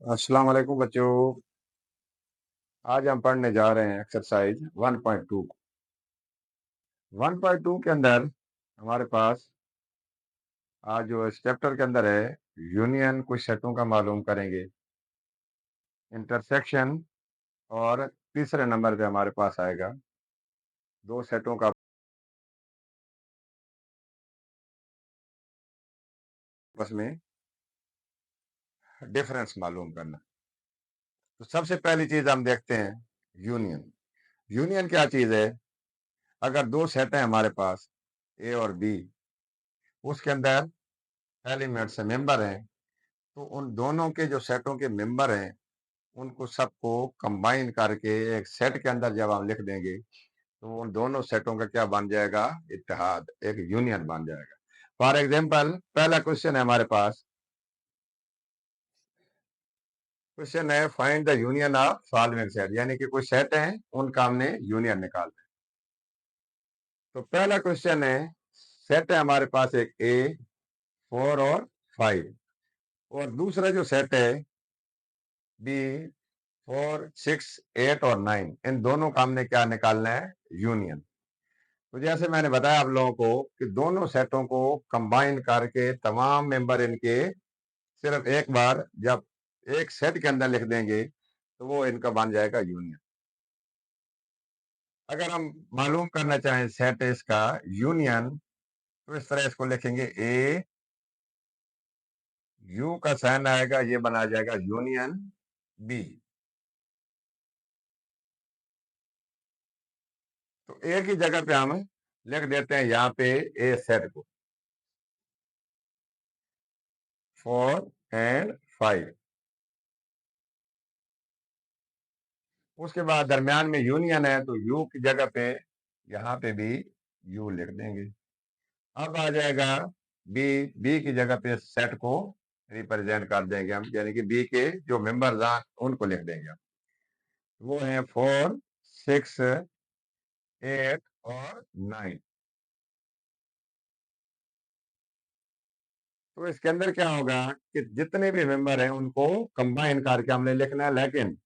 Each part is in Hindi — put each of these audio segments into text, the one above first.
अस्सलाम वालेकुम बच्चों। आज हम पढ़ने जा रहे हैं एक्सरसाइज 1.2। 1.2 के अंदर हमारे पास आज जो इस चैप्टर के अंदर है यूनियन कुछ सेटों का मालूम करेंगे, इंटरसेक्शन, और तीसरे नंबर पे हमारे पास आएगा दो सेटों का आपस में डिफरेंस मालूम करना। तो सबसे पहली चीज हम देखते हैं यूनियन। यूनियन क्या चीज है? अगर दो सेट हैं हमारे पास ए और बी, उसके अंदर एलिमेंट्स मेंबर हैं, तो उन दोनों के जो सेटों के मेंबर हैं उनको सबको कंबाइन करके एक सेट के अंदर जब हम लिख देंगे तो उन दोनों सेटों का क्या बन जाएगा? इत्तेहाद, एक यूनियन बन जाएगा। फॉर एग्जाम्पल, पहला क्वेश्चन है हमारे पास। क्वेश्चन है find the union of following set, यानी कि कोई सेट है उनका हमने यूनियन निकालना है। तो पहला क्वेश्चन है, सेट है हमारे पास एक ए 4 और 5, और दूसरा जो सेट है बी 4 6 8 और 9, इन दोनों का हमने क्या निकालना है? यूनियन। तो जैसे मैंने बताया आप लोगों को कि दोनों सेटों को कंबाइन करके तमाम मेंबर इनके सिर्फ एक बार जब एक सेट के अंदर लिख देंगे तो वो इनका बन जाएगा यूनियन। अगर हम मालूम करना चाहें सेट इसका यूनियन, तो इस तरह इसको लिखेंगे ए, यू का साइन आएगा, ये बना जाएगा यूनियन बी। तो ए की जगह पे हम लिख देते हैं यहाँ पे ए सेट को 4 एंड 5। उसके बाद दरमियान में यूनियन है तो यू की जगह पे यहाँ पे भी यू लिख देंगे। अब आ जाएगा बी, बी की जगह पे सेट को रिप्रेजेंट कर देंगे हम, यानी कि बी के जो मेंबर्स हैं उनको लिख देंगे हम। वो है 4 6 8 और 9। तो इसके अंदर क्या होगा कि जितने भी मेंबर हैं उनको कंबाइन करके हमने लिखना है, लेकिन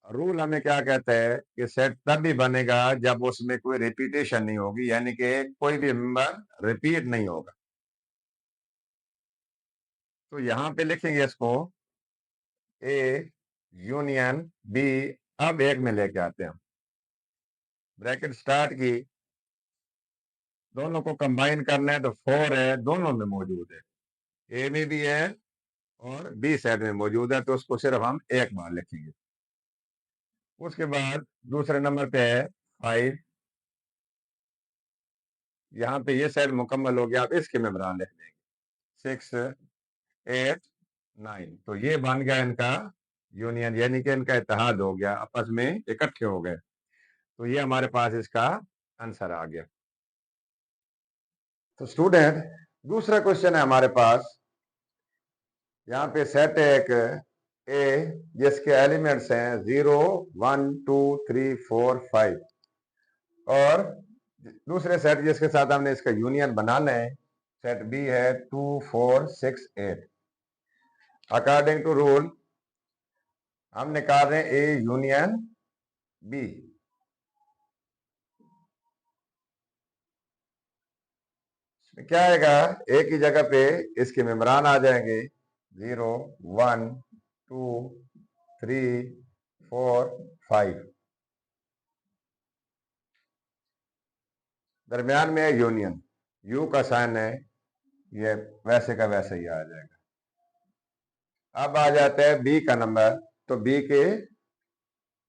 रूल हमें क्या कहता है कि सेट तब भी बनेगा जब उसमें कोई रिपीटेशन नहीं होगी, यानी कि कोई भी मेंबर रिपीट नहीं होगा। तो यहां पे लिखेंगे इसको ए यूनियन बी। अब एक में लेके आते हैं, ब्रैकेट स्टार्ट की, दोनों को कंबाइन करना है तो 4 है, दोनों में मौजूद है, ए में भी है और बी साइड में मौजूद है, तो उसको सिर्फ हम एक बार लिखेंगे। उसके बाद दूसरे नंबर पे है 5, यहाँ पे ये साइड मुकम्मल हो गया, आप इसके मेंबरान लिख देंगे 6 8 9। तो ये बन गया इनका यूनियन, यानी कि इनका इत्तेहाद हो गया, आपस में इकट्ठे हो गए। तो ये हमारे पास इसका आंसर आ गया। तो स्टूडेंट, दूसरा क्वेश्चन है हमारे पास। यहाँ पे सेट है एक ए जिसके एलिमेंट्स हैं 0 1 2 3 4 5, और दूसरे सेट जिसके साथ हमने इसका यूनियन बनाना है सेट बी है 2 4 6 8। अकॉर्डिंग टू रूल हम निकाल रहे हैं ए यूनियन बी। क्या आएगा? ए की जगह पे इसके मेंबरान आ जाएंगे 0 1 2 3 4 5, दरमियान में है यूनियन, यू का साइन है, ये वैसे का वैसे ही आ जाएगा। अब आ जाता है बी का नंबर, तो बी के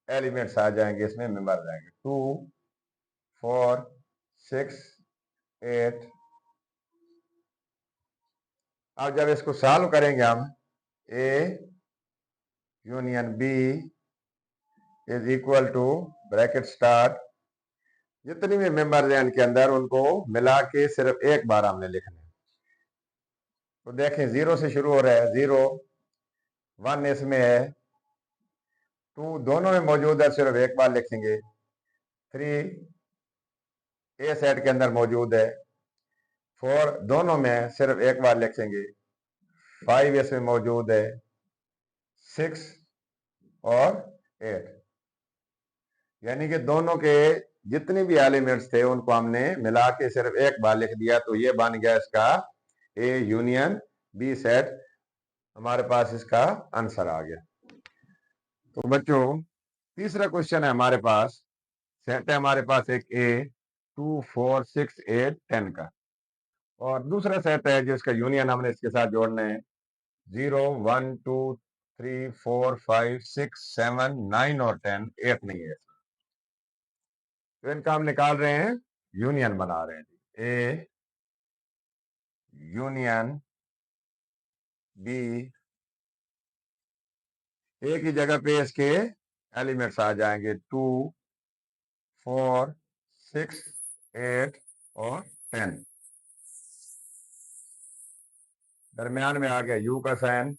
एलिमेंट्स आ जाएंगे, इसमें मेंबर जाएंगे 2 4 6 8। अब जब इसको सॉल्व करेंगे हम, A union B is equal to bracket start, जितनी भी मेंबर हैं इनके अंदर उनको मिला के सिर्फ एक बार हमने लिखना है। तो देखें 0 से शुरू हो रहा है, 0 1 इसमें है, 2 दोनों में मौजूद है, सिर्फ एक बार लिखेंगे, 3 ए सेट के अंदर मौजूद है, 4 दोनों में सिर्फ एक बार लिखेंगे, 5 इसमें मौजूद है, 6 और 8, यानी कि दोनों के जितने भी एलिमेंट्स थे उनको हमने मिला के सिर्फ एक बार लिख दिया, तो ये बन गया इसका ए यूनियन बी सेट। हमारे पास इसका आंसर आ गया। तो बच्चों तीसरा क्वेश्चन है हमारे पास, सेट है हमारे पास एक ए 2 4 6 8 10 का, और दूसरा सेट है जिसका यूनियन हमने इसके साथ जोड़ना है 0 1 2 3 4 5 6 7 9 और 10, 8 नहीं है। तो इनका हम निकाल रहे हैं, यूनियन बना रहे हैं। ए यूनियन बी, ए की जगह पे इसके एलिमेंट्स आ जाएंगे 2 4 6 8 और 10। दरमियान में आ गया यू का साइन।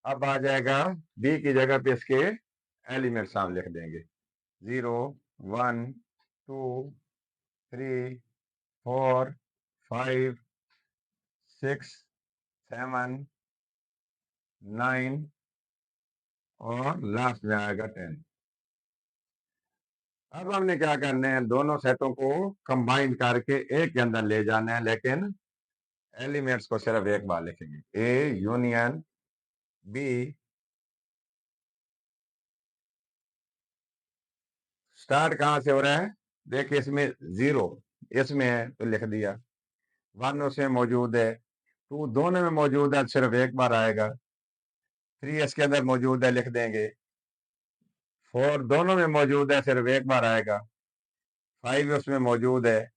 अब आ जाएगा बी की जगह पे इसके एलिमेंट्स हम लिख देंगे 0 1 2 3 4 5 6 7 9 और लास्ट में आएगा 10। अब हमने क्या करना है, दोनों सेटों को कंबाइन करके एक के अंदर ले जाना है, लेकिन एलिमेंट्स को सिर्फ एक बार लिखेंगे। ए यूनियन बी, स्टार्ट कहां से हो रहा है, देखिए इसमें 0 इसमें है तो लिख दिया, 1 उसमें मौजूद है, 2 दोनों में मौजूद है सिर्फ एक बार आएगा, 3 इसके अंदर मौजूद है लिख देंगे, 4 दोनों में मौजूद है सिर्फ एक बार आएगा, 5 उसमें मौजूद है,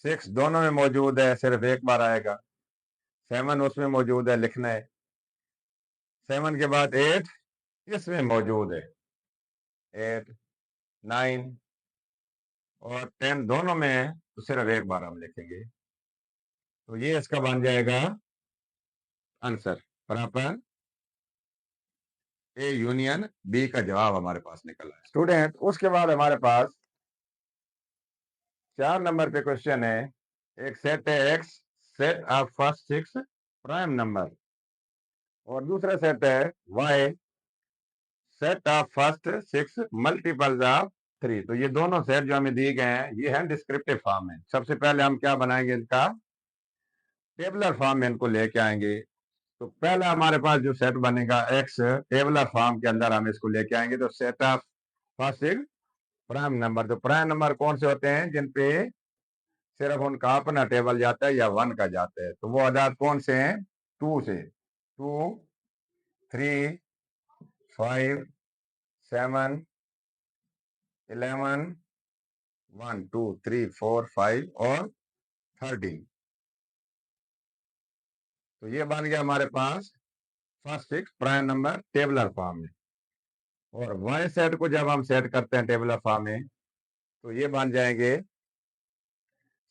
6 दोनों में मौजूद है सिर्फ एक बार आएगा, 7 उसमें मौजूद है लिखना है, 7 के बाद 8 इसमें मौजूद है, 8 9 और 10 दोनों में है तो सिर्फ एक बार हम लिखेंगे। तो ये इसका बन जाएगा आंसर, बराबर ए यूनियन बी का जवाब हमारे पास निकला है। स्टूडेंट उसके बाद हमारे पास 4 नंबर पे क्वेश्चन है, एक सेट है X, set of first 6 prime number, और दूसरा सेट है Y, set of first 6 multiples of 3। तो ये दोनों सेट जो हमें दिए गए हैं ये है डिस्क्रिप्टिव फॉर्म में। सबसे पहले हम क्या बनाएंगे, इनका टेबलर फॉर्म में इनको लेके आएंगे। तो पहला हमारे पास जो सेट बनेगा एक्स, टेबलर फॉर्म के अंदर हम इसको लेके आएंगे, तो set of first 6 prime number. तो प्राइम नंबर कौन से होते हैं, जिन पे सिर्फ उनका अपना टेबल जाता है या 1 का जाता है। तो वो अदाद कौन से हैं, 2 से, 2 3 5 7 11 1 2 3 4 5 और 13। तो ये बन गया हमारे पास first 6 prime number tabular form में। और वाई सेट को जब हम सेट करते हैं टेबलर फॉर्म में, तो ये बन जाएंगे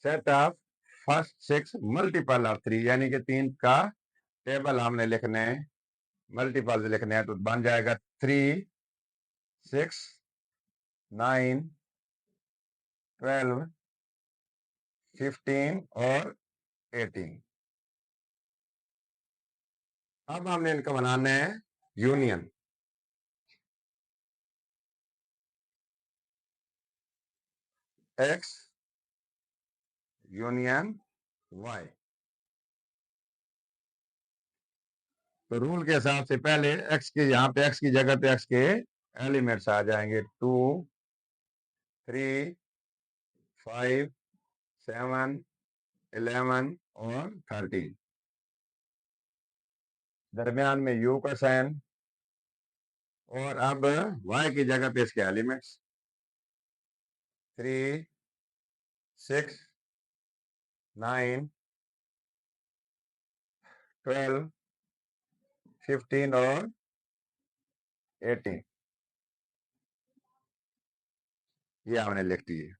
set of first 6 multiple of 3, यानी कि 3 का टेबल हमने लिखने हैं, मल्टीपल लिखने हैं, तो बन जाएगा 3 6 9 12 15 और 18। अब हमने इनका बनाना है यूनियन। X union Y. तो रूल के हिसाब से पहले एक्स के, यहाँ पे एक्स की जगह पे एक्स के एलिमेंट्स आ जाएंगे 2 3 5 7 11 और 13। दरमियान में यू का साइन, और अब वाई की जगह पे इसके एलिमेंट्स 3 6 9 12 15 और 18। ये हमने लिख दिए।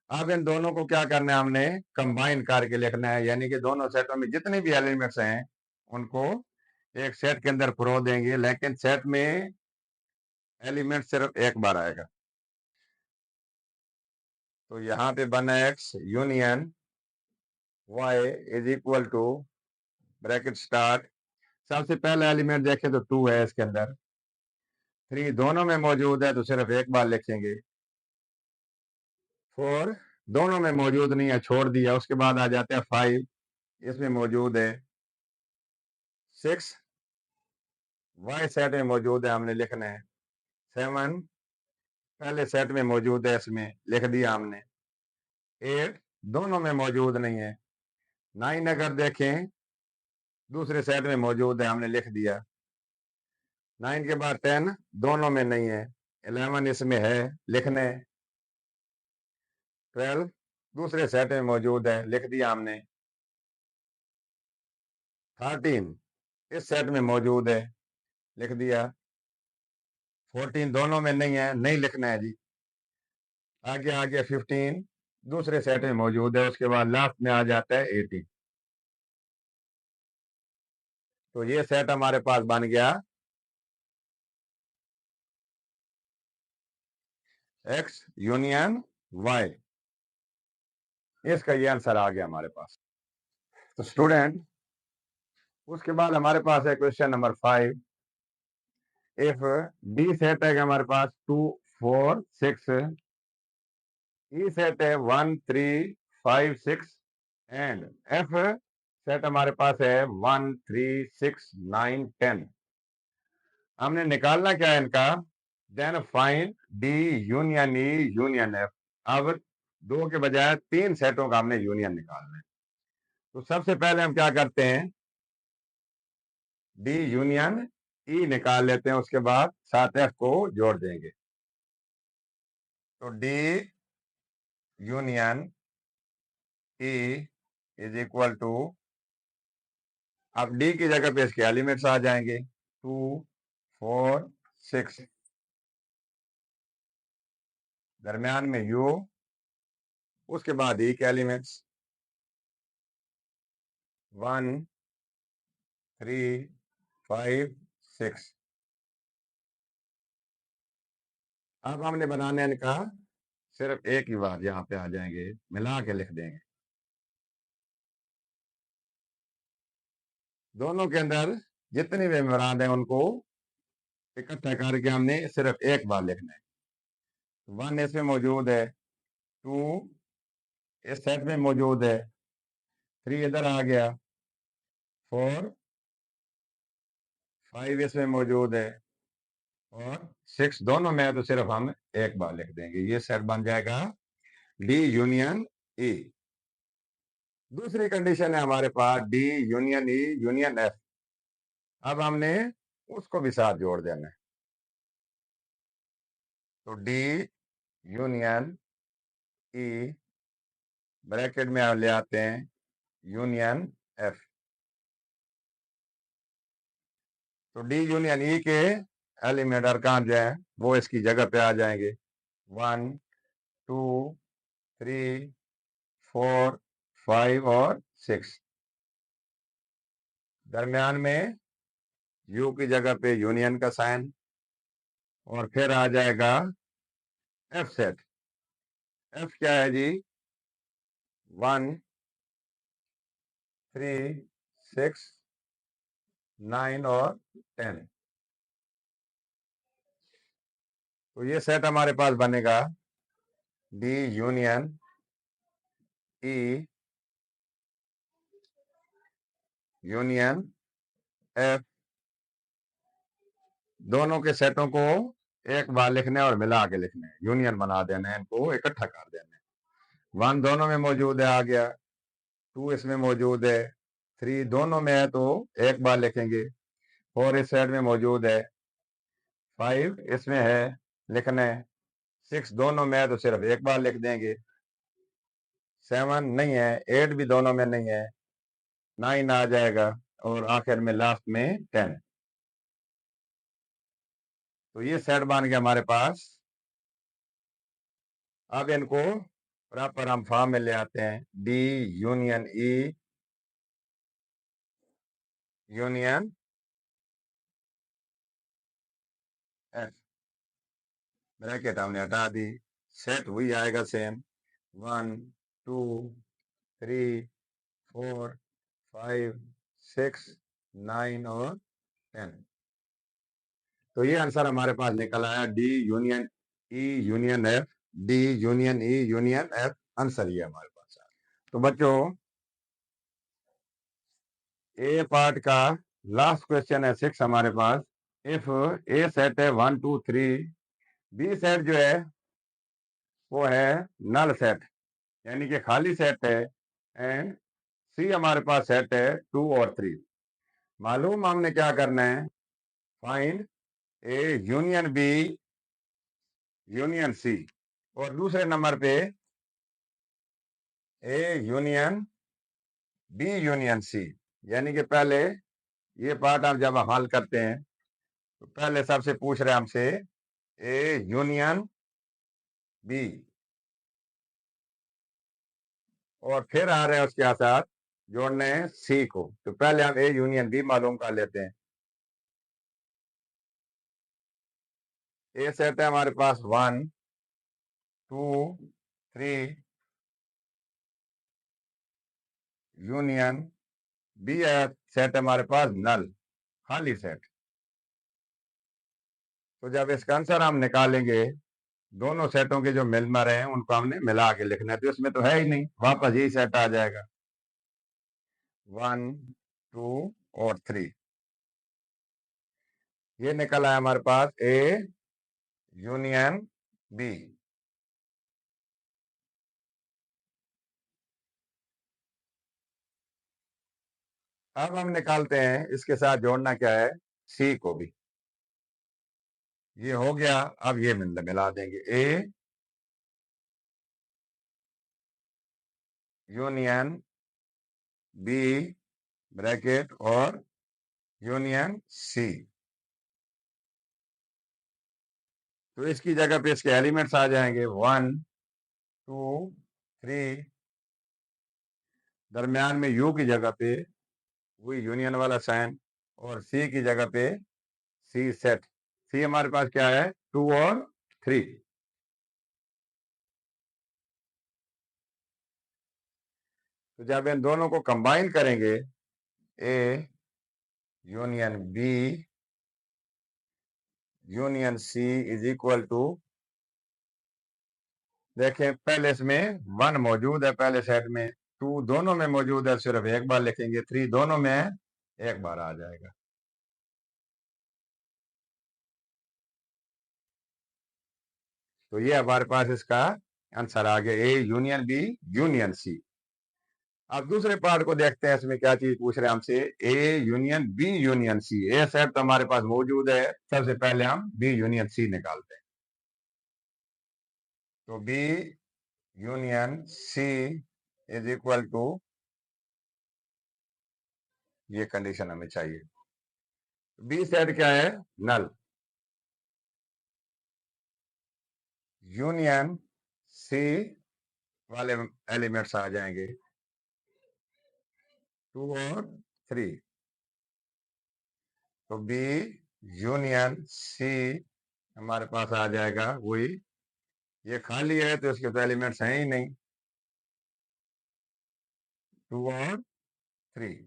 अब इन दोनों को क्या करना है, हमने कंबाइन करके लिखना है, यानी कि दोनों सेटों में जितने भी एलिमेंट्स हैं उनको एक सेट के अंदर पुरो देंगे, लेकिन सेट में एलिमेंट सिर्फ एक बार आएगा। तो यहाँ पे बना X union Y is equal to bracket start, सबसे पहला एलिमेंट देखें तो 2 है इसके अंदर, 3 दोनों में मौजूद है तो सिर्फ एक बार लिखेंगे, 4 दोनों में मौजूद नहीं है, छोड़ दिया। उसके बाद आ जाते हैं 5, इसमें मौजूद है, 6 वाई सेट में मौजूद है, हमने लिखना है, 7 पहले सेट में मौजूद है, इसमें लिख दिया हमने, 8 दोनों में मौजूद नहीं है, 9 अगर देखें दूसरे सेट में मौजूद है, हमने लिख दिया, 9 के बाद 10 दोनों में नहीं है, 11 इसमें है, लिखने, 12 दूसरे सेट में मौजूद है, लिख दिया हमने, 13 इस सेट में मौजूद है, लिख दिया, 14 दोनों में नहीं है, नहीं लिखना है जी। आगे आगे 15 दूसरे सेट में मौजूद है, उसके बाद लास्ट में आ जाता है 18। तो ये सेट हमारे पास बन गया X यूनियन Y। इसका ये आंसर आ गया हमारे पास। तो स्टूडेंट, उसके बाद हमारे पास है question number 5। If D set है हमारे पास 2 4 6, ई सेट है 1 3 5 6 एंड एफ सेट हमारे पास है 1 3 6 9 10। हमने निकालना क्या है इनका, then find D union E union F. अब 2 के बजाय 3 सेटों का हमने यूनियन निकालना है। तो सबसे पहले हम क्या करते हैं, डी यूनियन ई निकाल लेते हैं, उसके बाद साथ एफ को जोड़ देंगे। तो D union E is equal to, अब डी की जगह पे इसके एलिमेंट्स आ जाएंगे, 2 4 6, दरमियान में यू, उसके बाद ई के एलिमेंट्स 1 3 5 6। अब हमने बनाने इनका सिर्फ एक ही बार यहाँ पे आ जाएंगे, मिला के लिख देंगे। दोनों के अंदर जितनी भी मेमोरांड है उनको इकट्ठा करके हमने सिर्फ एक बार लिखना है। 1 इसमें मौजूद है, 2 इस सेट में मौजूद है, 3 इधर आ गया, 4 5 इसमें मौजूद है और 6 दोनों में है तो सिर्फ हम एक बार लिख देंगे। ये सेट बन जाएगा डी यूनियन ई। दूसरी कंडीशन है हमारे पास D union E union F. अब हमने उसको भी साथ जोड़ देना है। तो डी यूनियन ई ब्रैकेट में हम ले आते हैं यूनियन एफ। तो डी यूनियन ई के एलिमेंट अरकान जो है वो इसकी जगह पे आ जाएंगे, 1 2 3 4 5 और 6। दरमियान में यू की जगह पे यूनियन का साइन और फिर आ जाएगा एफ सेट। एफ क्या है जी, 1 3 6 9 और 10। तो ये सेट हमारे पास बनेगा D union E union F. दोनों के सेटों को एक बार लिखने और मिला के लिखने, यूनियन बना देना है, इनको इकट्ठा कर देना है। 1 दोनों में मौजूद है, आ गया, 2 इसमें मौजूद है, 3 दोनों में है तो एक बार लिखेंगे, 4 इस सेट में मौजूद है, 5 इसमें है, लिखना है, 6 दोनों में है तो सिर्फ एक बार लिख देंगे, 7 नहीं है, 8 भी दोनों में नहीं है, 9 आ जाएगा और आखिर में लास्ट में 10। तो ये सेट बन गया हमारे पास। अब इनको प्रॉपर हम फॉर्म में ले आते हैं, D union E union F. Bracket हमने हटा दी, सेट वही आएगा सेम, 1 2 3 4 5 6 9 और 10। तो ये आंसर हमारे पास निकल आया D union E union F, D union E union F, answer ये हमारे पास आया। तो बच्चों ए पार्ट का लास्ट क्वेश्चन है 6 हमारे पास। इफ ए सेट है 1 2 3, बी सेट जो है वो है नल सेट यानी कि खाली सेट है, एंड सी हमारे पास सेट है 2 और 3। मालूम हमने क्या करना है, find A union B union C, और दूसरे नंबर पे A union B union C. यानी कि पहले ये पार्ट हम जब हल करते हैं तो पहले सबसे पूछ रहे हैं हमसे ए यूनियन बी, और फिर आ रहे हैं उसके साथ जोड़ने हैं सी को। तो पहले हम ए यूनियन बी मालूम कर लेते हैं। ए सेट है हमारे पास 1 2 3 यूनियन, बी है सेट हमारे पास नल, खाली सेट। तो जब इसका आंसर हम निकालेंगे दोनों सेटों के जो मिलमर हैं उनको हमने मिला के लिखना है, तो इसमें तो है ही नहीं, वापस यही सेट आ जाएगा 1 2 और 3। ये निकल आया हमारे पास ए यूनियन बी। अब हम निकालते हैं इसके साथ जोड़ना क्या है, सी को भी। ये हो गया, अब ये मिला देंगे ए यूनियन बी ब्रैकेट और यूनियन सी। तो इसकी जगह पे इसके एलिमेंट्स आ जाएंगे 1 2 3, दरमियान में यू की जगह पे वही यूनियन वाला साइन, और सी की जगह पे सी सेट। सी हमारे पास क्या है 2 और 3। तो जब इन दोनों को कंबाइन करेंगे A union B union C is equal to, देखें पहले इसमें 1 मौजूद है पहले सेट में, 2 दोनों में मौजूद है सिर्फ एक बार लिखेंगे, 3 दोनों में एक बार आ जाएगा। तो ये हमारे पास इसका आंसर आ गया A union B union C. अब दूसरे पार्ट को देखते हैं, इसमें क्या चीज पूछ रहे हैं हमसे, A union B union C. A set तो हमारे पास मौजूद है, सबसे पहले हम बी यूनियन सी निकालते हैं। तो B union C is equal to, ये कंडीशन हमें चाहिए। बी सेट क्या है नल, यूनियन सी वाले एलिमेंट्स आ जाएंगे 2 और 3। तो बी यूनियन सी हमारे पास आ जाएगा वही, ये खाली है तो इसके तो एलिमेंट्स हैं ही नहीं, 2 और 3।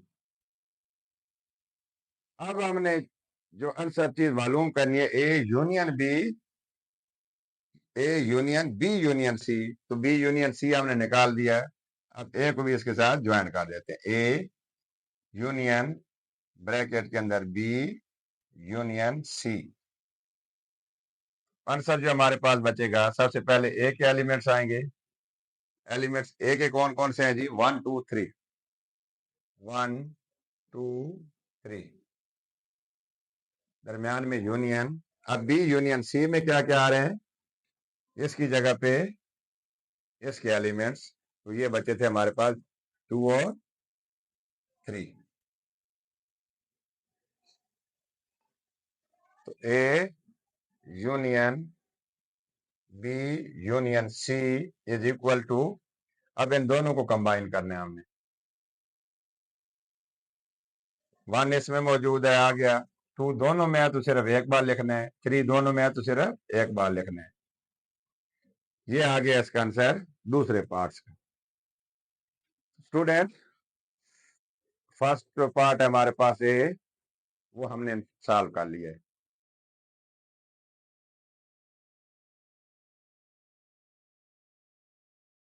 अब हमने जो आंसर चीज मालूम करनी है A union B, A union B union C. तो बी यूनियन सी हमने निकाल दिया, अब ए को भी इसके साथ ज्वाइन कर देते हैं, ए यूनियन ब्रैकेट के अंदर बी यूनियन सी। आंसर जो हमारे पास बचेगा, सबसे पहले ए के एलिमेंट्स आएंगे। एलिमेंट्स ए के कौन कौन से हैं जी, 1 2 3, 1 2 3, दरमियान में यूनियन। अब बी यूनियन सी में क्या क्या आ रहे हैं, इसकी जगह पे इसके एलिमेंट्स। तो ये बचे थे हमारे पास 2 और 3। तो A union B union C is equal to, अब इन दोनों को कंबाइन करना है हमने, 1 इसमें मौजूद है आ गया, 2 दोनों में है तो सिर्फ एक बार लिखना है, 3 दोनों में है तो सिर्फ एक बार लिखना है। ये आ गया इसका आंसर दूसरे पार्ट्स का। स्टूडेंट फर्स्ट पार्ट है हमारे पास ए, वो हमने सॉल्व कर लिया है।